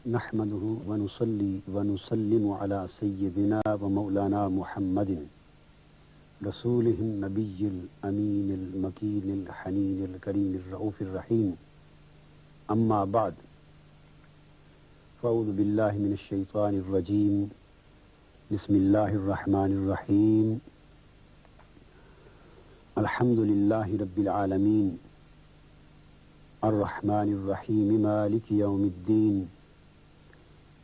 نحمده ونصلي ونسلم على سيدنا ومولانا محمد رسوله النبي الأمين المكين الحنين الكريم الرؤوف الرحيم أما بعد فأعوذ بالله من الشيطان الرجيم بسم الله الرحمن الرحيم الحمد لله رب العالمين الرحمن الرحيم مالك يوم الدين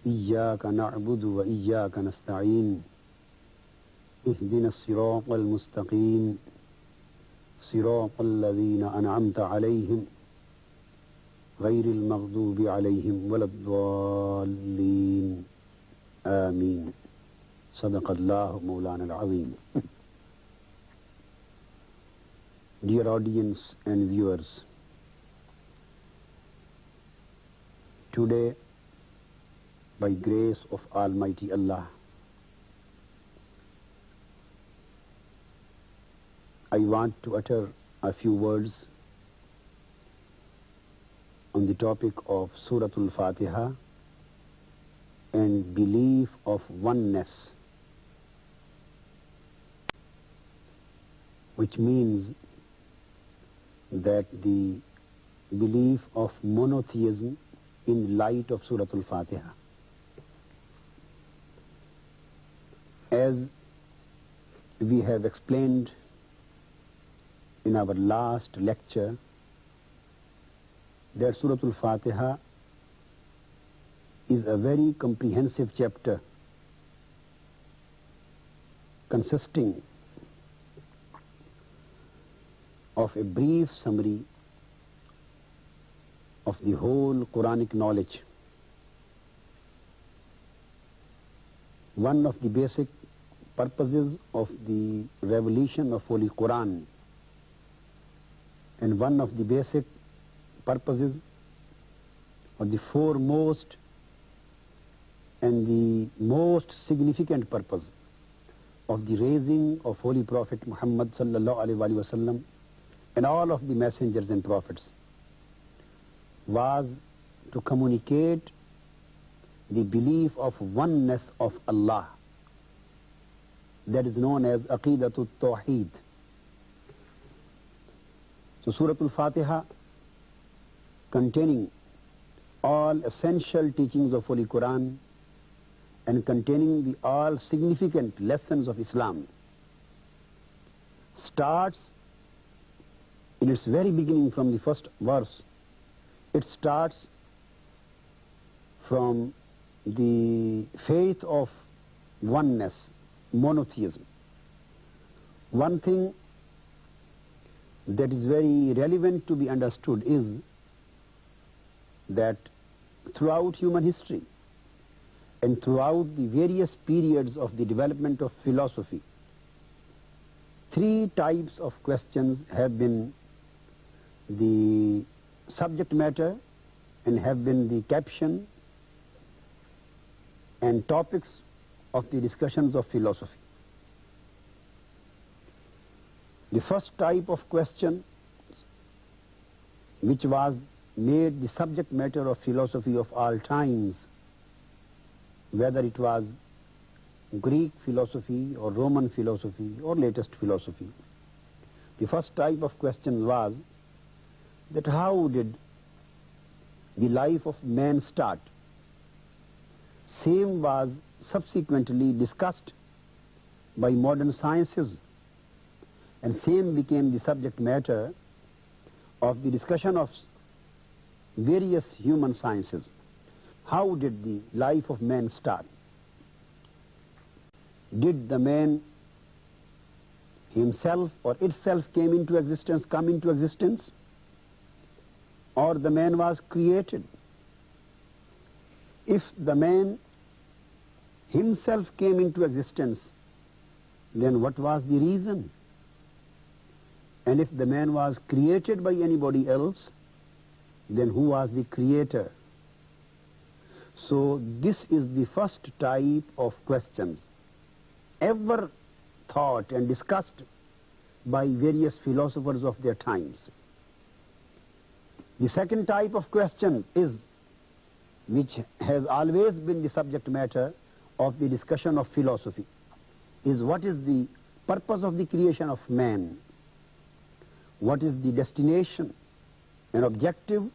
إياك نعبد وإياك نستعين اهدنا الصراط المستقيم صراط الذين أنعمت عليهم غير المغضوب عليهم ولا الضالين آمين صدق الله مولانا العظيم. Dear audience and viewers, today, by grace of Almighty Allah, I want to utter a few words on the topic of Surah Al-Fatiha and belief of oneness, which means that the belief of monotheism in light of Surah Al-Fatiha. As we have explained in our last lecture, that Surah Al-Fatiha is a very comprehensive chapter consisting of a brief summary of the whole Quranic knowledge. One of the basic purposes of the revelation of Holy Quran and one of the basic purposes or the foremost and the most significant purpose of the raising of Holy Prophet Muhammad sallallahu alaihi wasallam and all of the messengers and prophets was to communicate the belief of oneness of Allah, that is known as Aqidatul Tawheed. So Surah Al-Fatiha, containing all essential teachings of Holy Quran and containing the all significant lessons of Islam, starts in its very beginning from the first verse. It starts from the faith of oneness, monotheism. One thing that is very relevant to be understood is that throughout human history and throughout the various periods of the development of philosophy, three types of questions have been the subject matter and have been the caption and topics of the discussions of philosophy. The first type of question, which was made the subject matter of philosophy of all times, whether it was Greek philosophy or Roman philosophy or latest philosophy, the first type of question was that how did the life of man start? Same was subsequently discussed by modern sciences, and same became the subject matter of the discussion of various human sciences. How did the life of man start? Did the man himself or itself come into existence, or the man was created? If the man himself came into existence, then what was the reason? And if the man was created by anybody else, then who was the creator? So this is the first type of questions ever thought and discussed by various philosophers of their times. The second type of questions is which has always been the subject matter of the discussion of philosophy, is what is the purpose of the creation of man, what is the destination and objective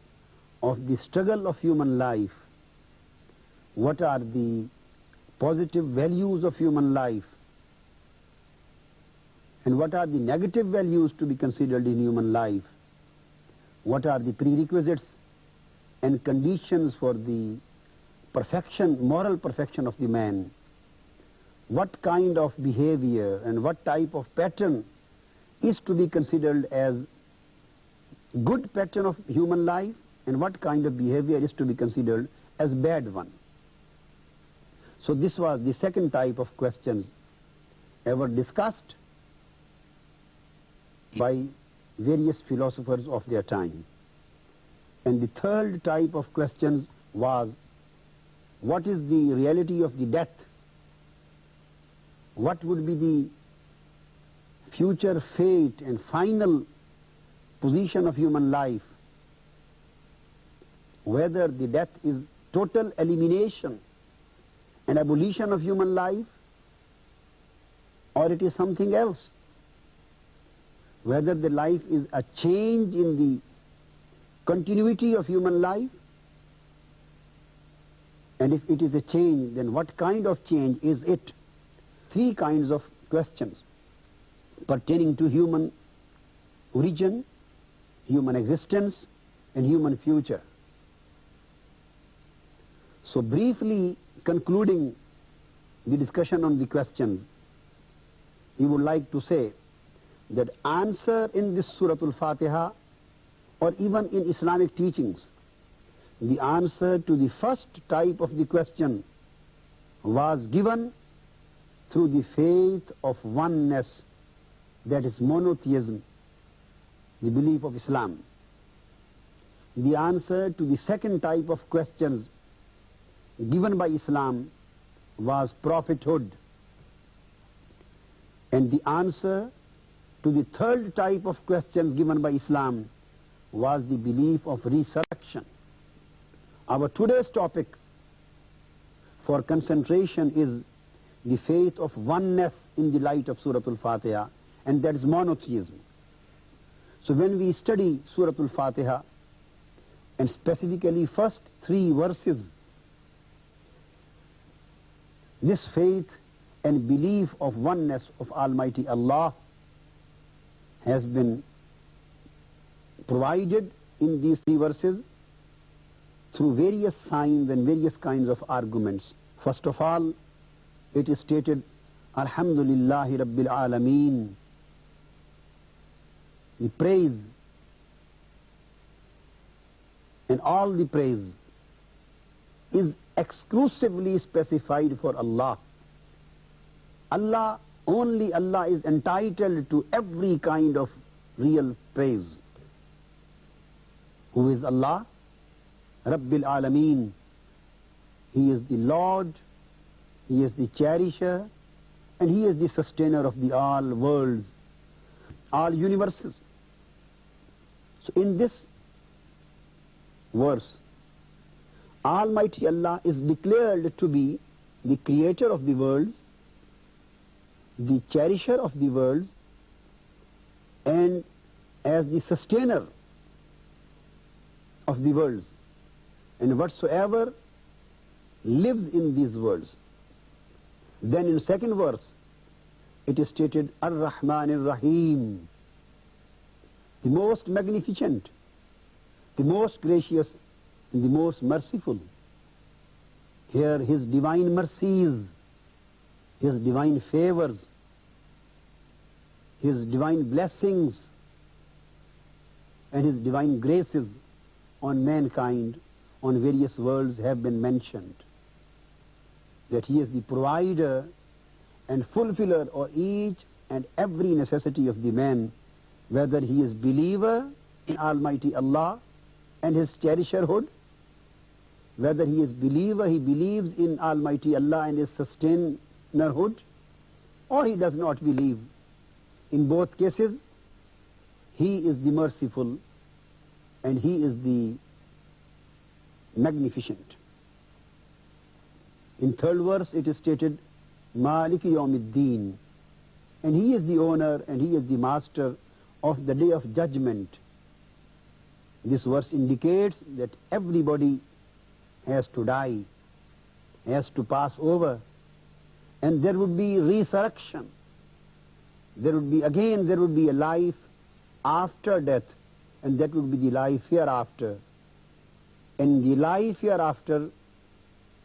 of the struggle of human life, what are the positive values of human life, and what are the negative values to be considered in human life, what are the prerequisites and conditions for the perfection, moral perfection of the man, what kind of behavior and what type of pattern is to be considered as good pattern of human life, and what kind of behavior is to be considered as bad one. So this was the second type of questions ever discussed by various philosophers of their time. And the third type of questions was, what is the reality of the death? What would be the future fate and final position of human life? Whether the death is total elimination and abolition of human life, or it is something else. Whether the life is a change in the continuity of human life, and if it is a change, then what kind of change is it? Three kinds of questions pertaining to human origin, human existence, and human future. So briefly concluding the discussion on the questions, we would like to say that answer in this Surah Al-Fatiha, or even in Islamic teachings, the answer to the first type of the question was given through the faith of oneness, that is monotheism, the belief of Islam. The answer to the second type of questions given by Islam was prophethood. And the answer to the third type of questions given by Islam was the belief of resurrection. Our today's topic for concentration is the faith of oneness in the light of Surah Al-Fatiha, and that is monotheism. So when we study Surah Al-Fatiha, and specifically first 3 verses, this faith and belief of oneness of Almighty Allah has been provided in these 3 verses through various signs and various kinds of arguments. First of all, it is stated, Alhamdulillahi Rabbil Alameen. The praise and all the praise is exclusively specified for Allah. Allah, only Allah is entitled to every kind of real praise. Who is Allah? Rabbil Alameen. He is the Lord, He is the cherisher, and He is the sustainer of the all worlds, all universes. So in this verse, Almighty Allah is declared to be the creator of the worlds, the cherisher of the worlds, and as the sustainer of the worlds, and whatsoever lives in these worlds. Then in second verse, it is stated, Ar-Rahman Ar-Rahim, the most magnificent, the most gracious, and the most merciful. Here His divine mercies, His divine favors, His divine blessings, and His divine graces on mankind, on various worlds have been mentioned. That He is the provider and fulfiller of each and every necessity of the man, whether he is believer in Almighty Allah and His cherisherhood, whether he is believer, he believes in Almighty Allah and His sustainerhood, or he does not believe. In both cases, He is the merciful and He is the magnificent. In third verse it is stated, Maliki Yawmiddin, and he is the owner and he is the master of the day of judgment. This verse indicates that everybody has to die, has to pass over, and there would be resurrection. There would be a life after death, and that would be the life hereafter. In the life hereafter,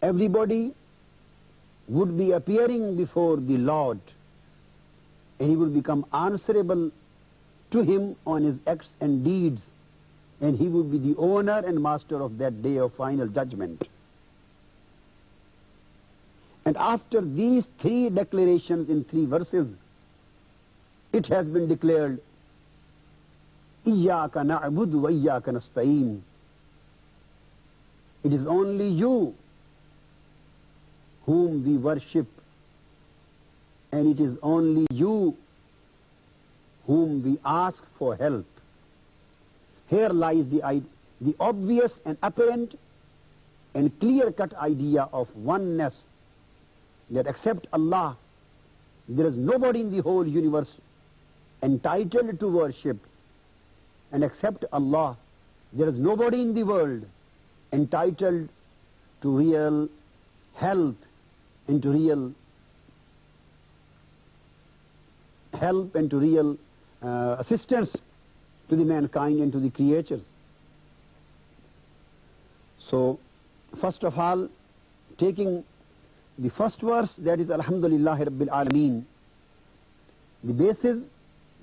everybody would be appearing before the Lord, and he would become answerable to him on his acts and deeds, and he would be the owner and master of that day of final judgment. And after these three declarations in three verses, it has been declared, Iyyaka na'budu wa iyyaka nasta'in. It is only you whom we worship, and it is only you whom we ask for help. Here lies the obvious and apparent and clear-cut idea of oneness, that except Allah, there is nobody in the whole universe entitled to worship, and except Allah, there is nobody in the world entitled to real help and to real assistance to the mankind and to the creatures. So, first of all, taking the first verse, that is Alhamdulillahi Rabbil Alameen, the basis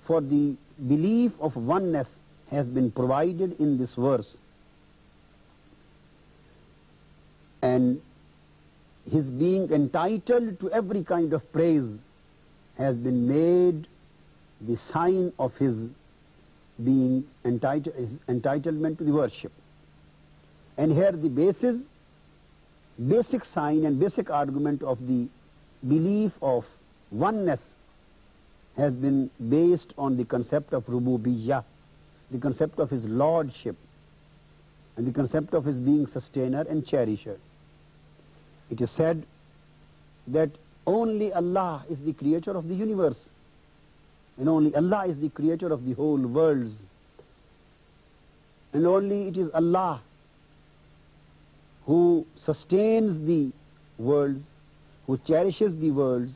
for the belief of oneness has been provided in this verse. And his being entitled to every kind of praise has been made the sign of his being his entitlement to the worship. And here the basic sign and basic argument of the belief of oneness has been based on the concept of rububiyyah, the concept of his lordship, and the concept of his being sustainer and cherisher. It is said that only Allah is the creator of the universe, and only Allah is the creator of the whole worlds, and only it is Allah who sustains the worlds, who cherishes the worlds,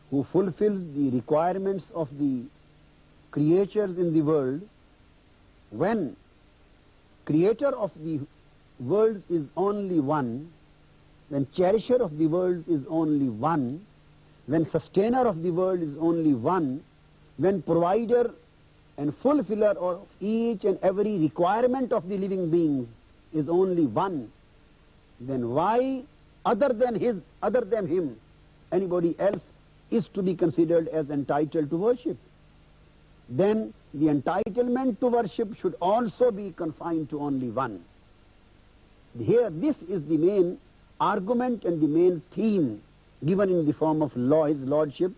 who fulfills the requirements of the creatures in the world. When creator of the worlds is only one, when cherisher of the worlds is only one, when sustainer of the world is only one, when provider and fulfiller of each and every requirement of the living beings is only one, then why other than him, anybody else is to be considered as entitled to worship? Then the entitlement to worship should also be confined to only one. Here, this is the main argument and the main theme given in the form of law, his lordship,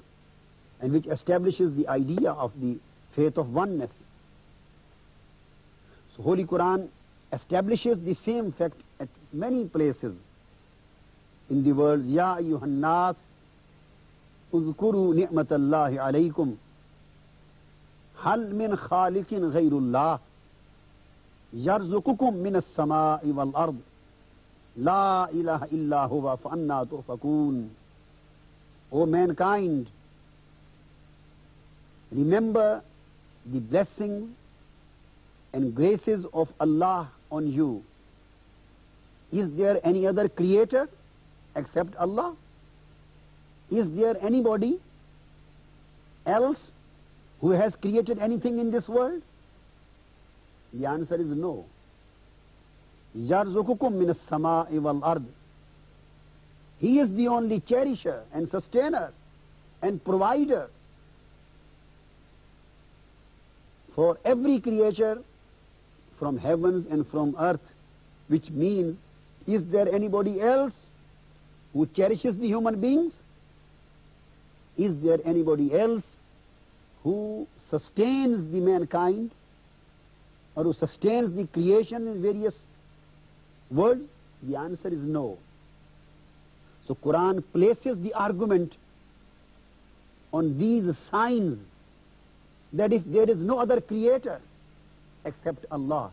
and which establishes the idea of the faith of oneness. So Holy Quran establishes the same fact at many places in the words, Ya ayyuhan nas, uzkuru ni'matallahi alaykum, hal min khaliqin ghayrullah, yarzuqukum min as-sama'i wal ard, la ilaha illa huwa fa anna tu'fakun. O mankind, remember the blessings and graces of Allah on you. Is there any other creator except Allah? Is there anybody else who has created anything in this world? The answer is no. يَرْزُقُكُمْ مِنَ السَّمَاءِ وَالْأَرْضِ. He is the only cherisher and sustainer and provider for every creature from heavens and from earth, which means, is there anybody else who cherishes the human beings? Is there anybody else who sustains the mankind, or who sustains the creation in various worlds? The answer is no. So Quran places the argument on these signs that if there is no other creator except Allah,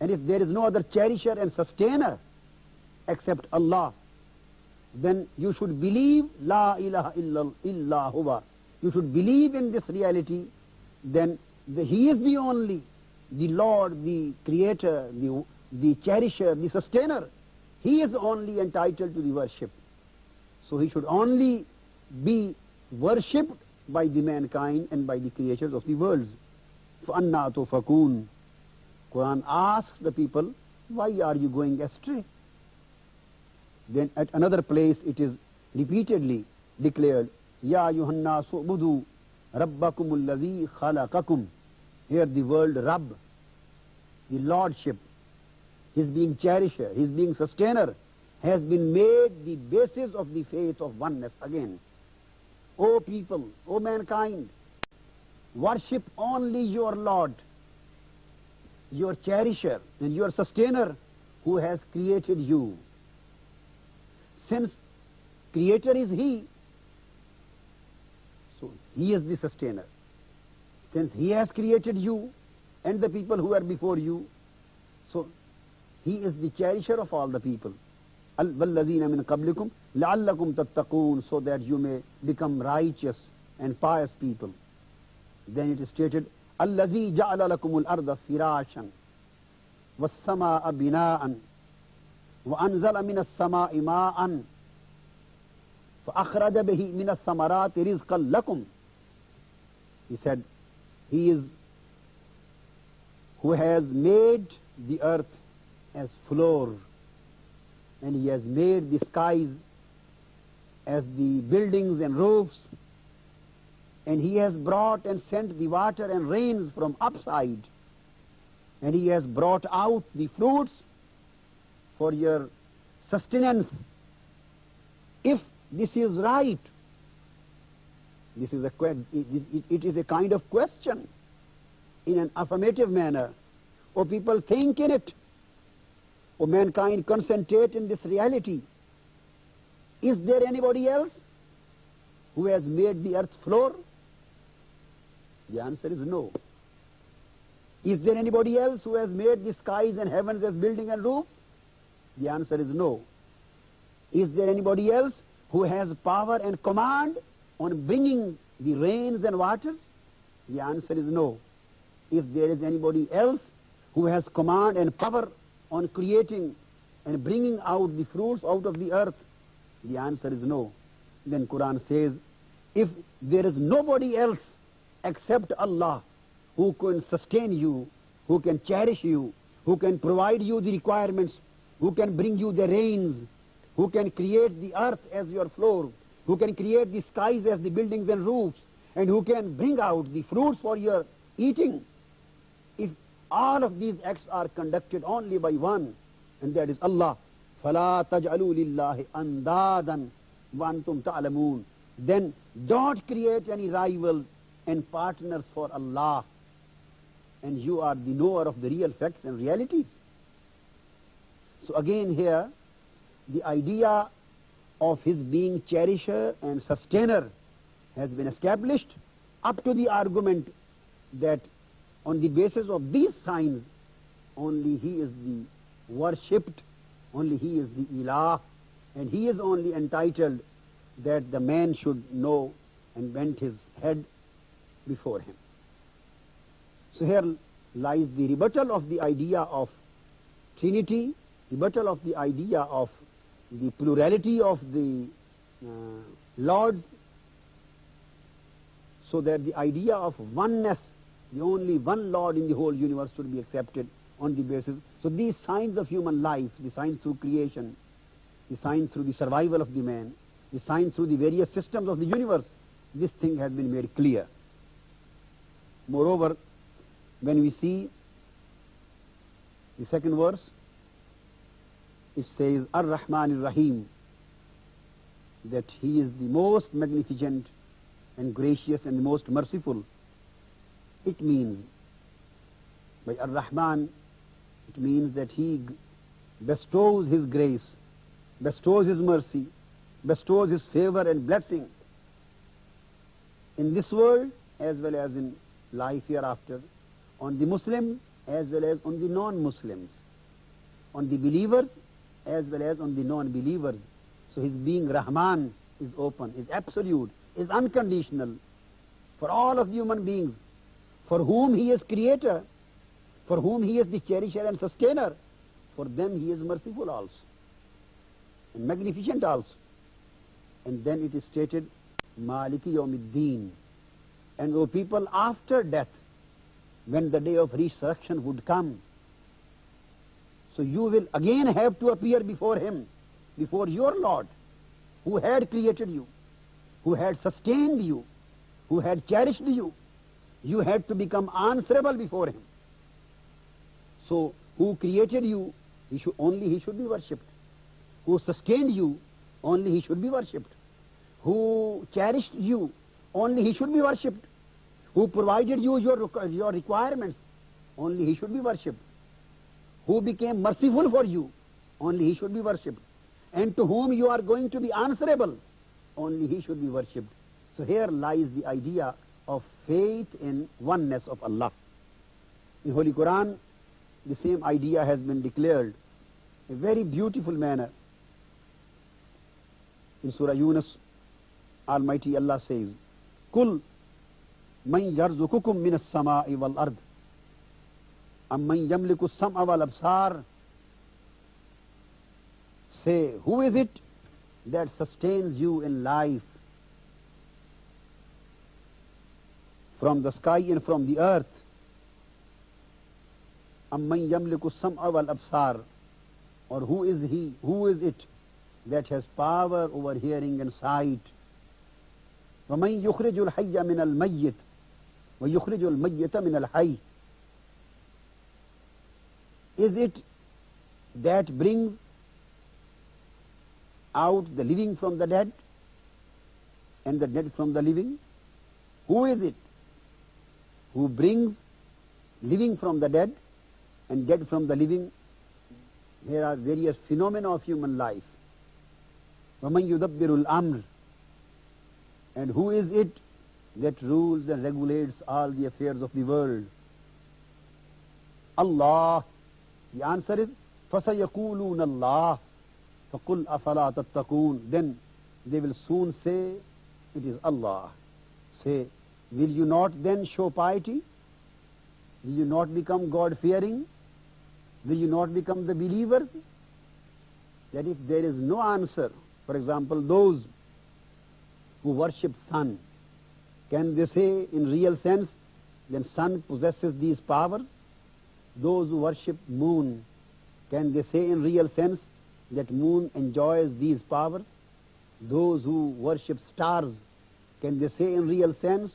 and if there is no other cherisher and sustainer except Allah, then you should believe La ilaha illa huwa. You should believe in this reality, then He is the only, the Lord, the Creator, the Cherisher, the Sustainer. He is only entitled to the worship. So He should only be worshipped by the mankind and by the creatures of the worlds. فَأَنَّا تُفَكُونَ. Quran asks the people, why are you going astray? Then at another place it is repeatedly declared, Ya ayyuhan nasu ubudu rabbakum alladhi khalaqakum. Here the word Rabb, the Lordship, His being cherisher, His being sustainer, has been made the basis of the faith of oneness again. O people, O mankind, worship only your Lord, your cherisher and your sustainer who has created you. Since creator is He, so He is the sustainer. Since He has created you and the people who are before you, so He is the cherisher of all the people. وَالَّذِينَ مِنْ قَبْلِكُمْ لَعَلَّكُمْ تَتَّقُونَ, so that you may become righteous and pious people. Then it is stated, الَّذِي جَعَلَ لَكُمُ الْأَرْضَ فِرَاشًا وَالسَّمَاءَ بِنَاءً وَأَنزَلَ مِنَ السَّمَاءِ مَاءً فَأَخْرَجَ بِهِ مِنَ الثَّمَرَاتِ رِزْقًا لَكُمْ. He said, He is who has made the earth as floor, and He has made the skies as the buildings and roofs, and He has brought and sent the water and rains from upside, and He has brought out the fruits for your sustenance. If this is right, this is it is a kind of question in an affirmative manner. O people, think in it. O mankind, concentrate in this reality. Is there anybody else who has made the earth's floor? The answer is no. Is there anybody else who has made the skies and heavens as building and roof? The answer is no. Is there anybody else who has power and command on bringing the rains and waters? The answer is no. If there is anybody else who has command and power on creating and bringing out the fruits out of the earth, the answer is no. Then Quran says, if there is nobody else except Allah who can sustain you, who can cherish you, who can provide you the requirements, who can bring you the rains, who can create the earth as your floor, who can create the skies as the buildings and roofs, and who can bring out the fruits for your eating, if all of these acts are conducted only by one, and that is Allah, فَلَا تَجْعَلُوا لِلَّهِ أَنْدَادًا وَأَنْتُمْ تَعْلَمُونَ, then don't create any rivals and partners for Allah, and you are the knower of the real facts and realities. So again here, the idea of His being cherisher and sustainer has been established up to the argument that on the basis of these signs, only He is the worshipped, only He is the ilah, and He is only entitled that the man should know and bend his head before Him. So here lies the rebuttal of the idea of Trinity, rebuttal of the idea of the plurality of the Lords, so that the idea of oneness, the only one Lord in the whole universe, should be accepted on the basis. So these signs of human life, the signs through creation, the signs through the survival of the man, the signs through the various systems of the universe, this thing has been made clear. Moreover, when we see the second verse, it says, Ar-Rahman Ar-Rahim, that He is the most magnificent and gracious and the most merciful. It means, by Ar-Rahman, it means that He bestows His grace, bestows His mercy bestows His favor and blessing in this world as well as in life hereafter, on the Muslims as well as on the non-Muslims, on the believers as well as on the non-believers. So His being Rahman is open, is absolute, is unconditional for all of the human beings, for whom He is creator, for whom He is the cherisher and sustainer. For them He is merciful also and magnificent also. And then it is stated, Maliki Yawmiddin. And O people, after death, when the day of resurrection would come, so you will again have to appear before Him, before your Lord, who had created you, who had sustained you, who had cherished you. You had to become answerable before Him. So, who created you, only He should be worshipped. Who sustained you, only He should be worshipped. Who cherished you, only He should be worshipped. Who provided you your requirements, only He should be worshipped. Who became merciful for you, only He should be worshipped. And to whom you are going to be answerable, only He should be worshipped. So here lies the idea of faith in oneness of Allah. In Holy Quran, the same idea has been declared in a very beautiful manner. In Surah Yunus, Almighty Allah says, Kul man yarzukukum minas sama'i wal ard amman yamliku sam'a wal absar. Say, who is it that sustains you in life from the sky and from the earth? Amman yamliku sam'a wal absar. Or who is he, who is it that has power over hearing and sight? وَمَنْ يُخْرِجُ الْحَيَّ مِنَ الْمَيِّتِ وَيُخْرِجُ الْمَيِّتَ مِنَ الْحَيِّ. Is it that brings out the living from the dead and the dead from the living? Who is it who brings living from the dead and dead from the living? There are various phenomena of human life. وَمَنْ يُدَبِّرُ الْأَمْرِ. And who is it that rules and regulates all the affairs of the world? Allah. The answer is, فَسَيَقُولُونَ اللَّهِ فَقُلْ أَفَلَا تَتَّقُونَ. Then they will soon say, it is Allah. Say, will you not then show piety? Will you not become God-fearing? Will you not become the believers? That if there is no answer, for example, those who worship sun, can they say in real sense, then sun possesses these powers? Those who worship moon, can they say in real sense that moon enjoys these powers? Those who worship stars, can they say in real sense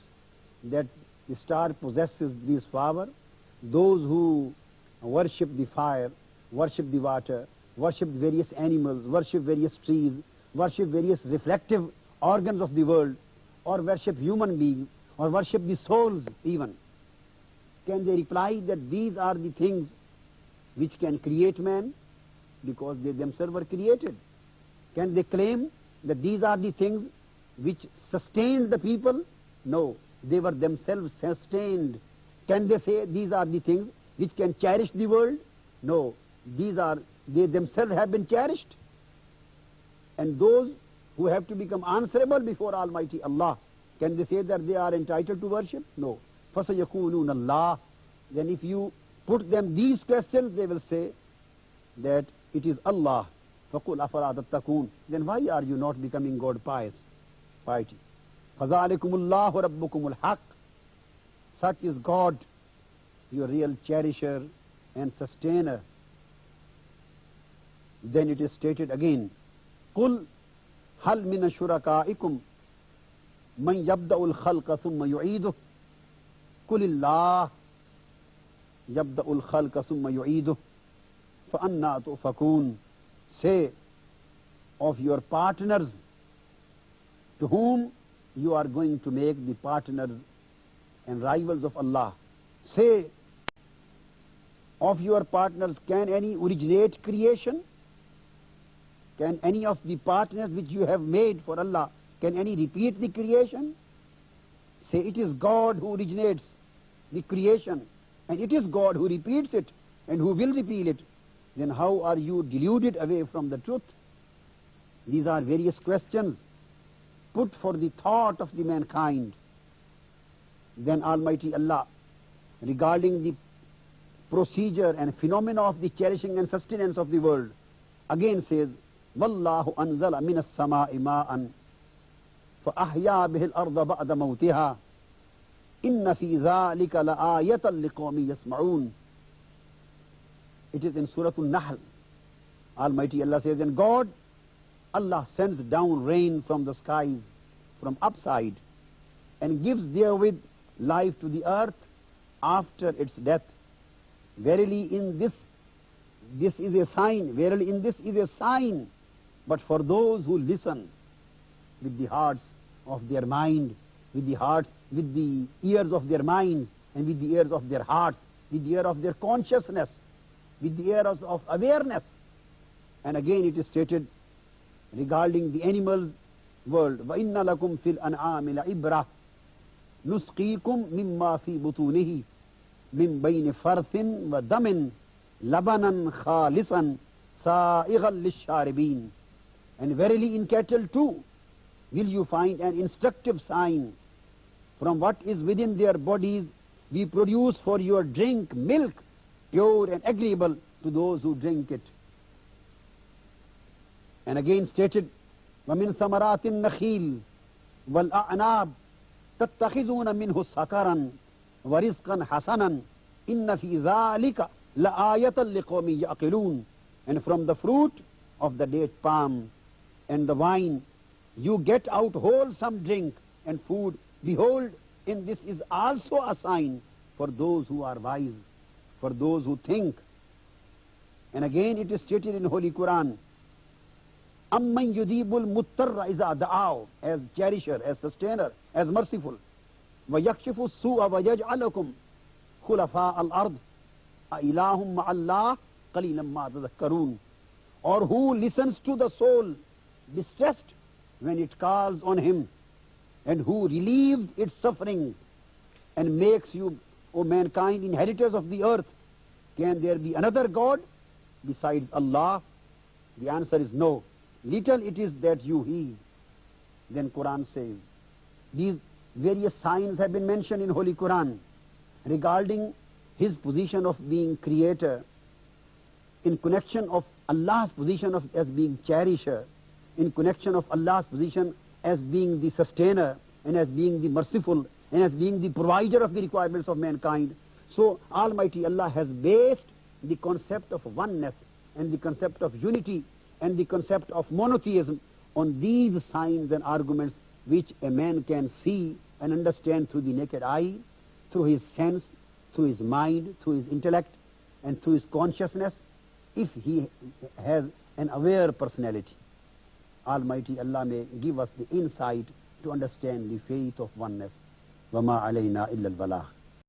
that the star possesses these powers? Those who worship the fire, worship the water, worship various animals, worship various trees, worship various reflective organs of the world, or worship human beings, or worship the souls even, can they reply that these are the things which can create man because they themselves were created? Can they claim that these are the things which sustained the people? No, they were themselves sustained. Can they say these are the things which can cherish the world? No, they themselves have been cherished. And those who have to become answerable before Almighty Allah, can they say that they are entitled to worship? No. فَسَيَقُولُونَ اللَّهِ. Then if you put them these questions, they will say that it is Allah. فَقُلْ أَفَلَا تَتَّقُونَ. Then why are you not becoming God piety? فَذَلِكُمُ اللَّهُ رَبُّكُمُ الْحَقِّ. Such is God, your real cherisher and sustainer. Then it is stated again, قُلْ هَلْ مِنَ شُرَكَائِكُمْ مَنْ يَبْدَأُ الْخَلْقَ ثُمَّ يُعِيدُهُ قُلِ اللَّهُ يَبْدَأُ الْخَلْقَ ثُمَّ يُعِيدُهُ فَأَنَّىٰ تُؤْفَكُونَ. Say of your partners to whom you are going to make the partners and rivals of Allah. Say of your partners, can any originate creation? Can any of the partners which you have made for Allah, can any repeat the creation? Say it is God who originates the creation, and it is God who repeats it and who will repeat it. Then how are you deluded away from the truth? These are various questions put for the thought of the mankind. Then Almighty Allah, regarding the procedure and phenomena of the cherishing and sustenance of the world, again says, وَاللَّهُ أَنزَلَ مِنَ السَّمَاءِ مَاءً فَأَحْيَا بِهِ الْأَرْضَ بَعْدَ مَوْتِهَا إِنَّ فِي ذَلِكَ لَآيَةً لِقَوْمٍ يَسْمَعُونَ. It is in Surah Al-Nahl. Almighty Allah says, and Allah sends down rain from the skies, from upside, and gives therewith life to the earth after its death. Verily in this is a sign, verily in this is a sign, but for those who listen with the hearts of their mind, with the ears of their minds, and with the ears of their hearts, with the ear of their consciousness, with the ears of awareness. And again it is stated regarding the animals world, وَإِنَّ لَكُمْ فِي الْأَنْعَامِ لَعِبْرَةً نُسْقِيكُمْ مِمَّا فِي بُطُونِهِ مِنْ بَيْنِ فَرْثٍ وَدَمٍ لَبَنًا خَالِصًا سَائِغًا لِلشَّارِبِينَ. And verily in cattle too will you find an instructive sign. From what is within their bodies we produce for your drink milk, pure and agreeable to those who drink it. And again stated, وَمِنْ ثَمَرَاتِ النَّخِيلِ وَالْأَعْنَابِ تَتَّخِذُونَ مِنْهُ سَكَرًا وَرِزْقًا حَسَنًا إِنَّ فِي ذَلِكَ لَآيَةً لِقَوْمٍ يَعْقِلُونَ. And from the fruit of the date palm and the wine you get out wholesome drink and food. Behold, in this is also a sign for those who are wise, for those who think. And again it is stated in Holy Quran, أَمَّنْ يُجِيبُ الْمُضْطَرَّ إِذَا دَعَاهُ, as cherisher, as sustainer, as merciful. وَيَكْشِفُ السُّوءَ وَيَجْعَلَكُمْ خُلَفَاءَ الْأَرْضِ أَإِلَٰهٌ مَعَ اللَّهِ قَلِيلًا مَا تَذَكَّرُونَ. Or who listens to the soul distressed when it calls on him, and who relieves its sufferings and makes you, O mankind, inheritors of the earth. Can there be another God besides Allah? The answer is no. Little it is that you heed. Then Quran says, these various signs have been mentioned in Holy Quran regarding his position of being creator, in connection of Allah's position as being cherisher, in connection of Allah's position as being the sustainer, and as being the merciful, and as being the provider of the requirements of mankind. So Almighty Allah has based the concept of oneness and the concept of unity and the concept of monotheism on these signs and arguments which a man can see and understand through the naked eye, through his sense, through his mind, through his intellect, and through his consciousness, if he has an aware personality. Almighty Allah may give us the insight to understand the faith of oneness. وَمَا عَلَيْنَا إِلَّا الْبَلَاغُ.